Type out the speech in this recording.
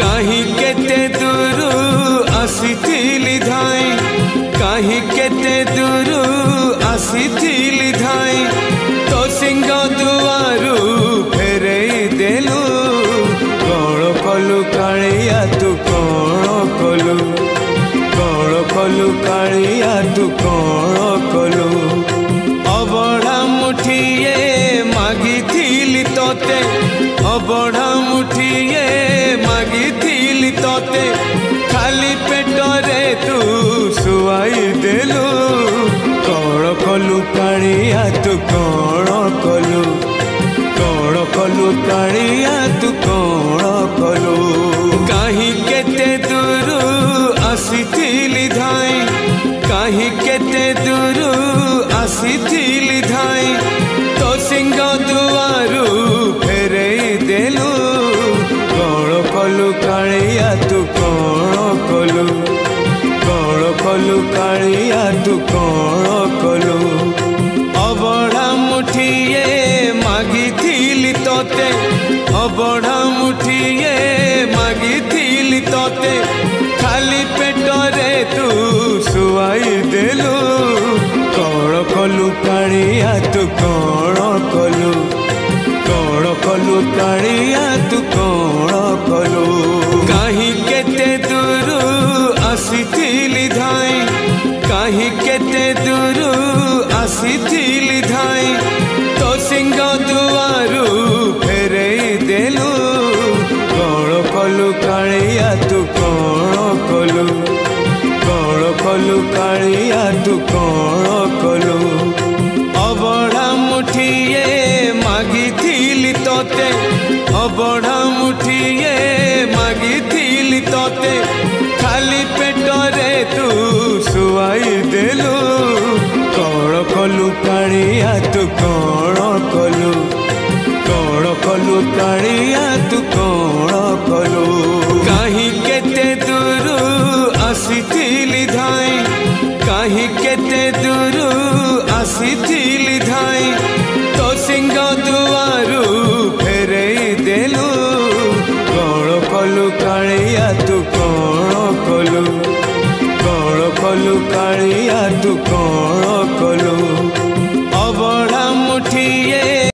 कहीं केते दूर आसीथिली धाई कहीं केते दूर आसीथिली धाई तो सिंह दुआरू फेरे देलु कौन कलु कालिया तू कौन कलु कालिया तू कौन कलु अबढ़ा मुठिए मागिथिली तोते अबढ़ा मुठिए मागिथिली तोते खाली पेटरे तू सुआई देलु कौन कलु कालिया तू कौन कलु कालिया तू कौन कलु कहीं केते दूर आसीथिली धाई कहीं केते दूर आसीथिली धाई तो सिंह दुआरू फेरे देलु कौन कलु कालिया तू कौन कलु कालिया तू कौन कलु अबढ़ा मुठिए मागिथिली तोते अबढ़ा मुठिए मागिथिली तोते खाली पेटरे तू सुआई देलु कौन कलु कालिया तू कौन कलु कालिया तू कौन कलु कहीं केते दूर आसीथिली धाई कहीं केते दूर आसीथिली धाई तो सिंह दुआरू फेरे देलु कौन कलु कालिया तू कौन कलु कालिया तू कौन कलु अबढ़ा मुठिए मागिथिली तोते अबढ़ा मुठिए मागिथिली तोते खाली पेटरे तू सुआई देलु कौन कलु कालिया तू कौन कलु कालिया तू कौन कलु कहीं केते दूर आसीथिली धाई कहीं केते दूर आसीथिली धाई तो सिंह दुआरू फेरे देलु कौन कलु कालिया तू कौन कलु कालिया तू कौन कलु अबढ़ा मुठिए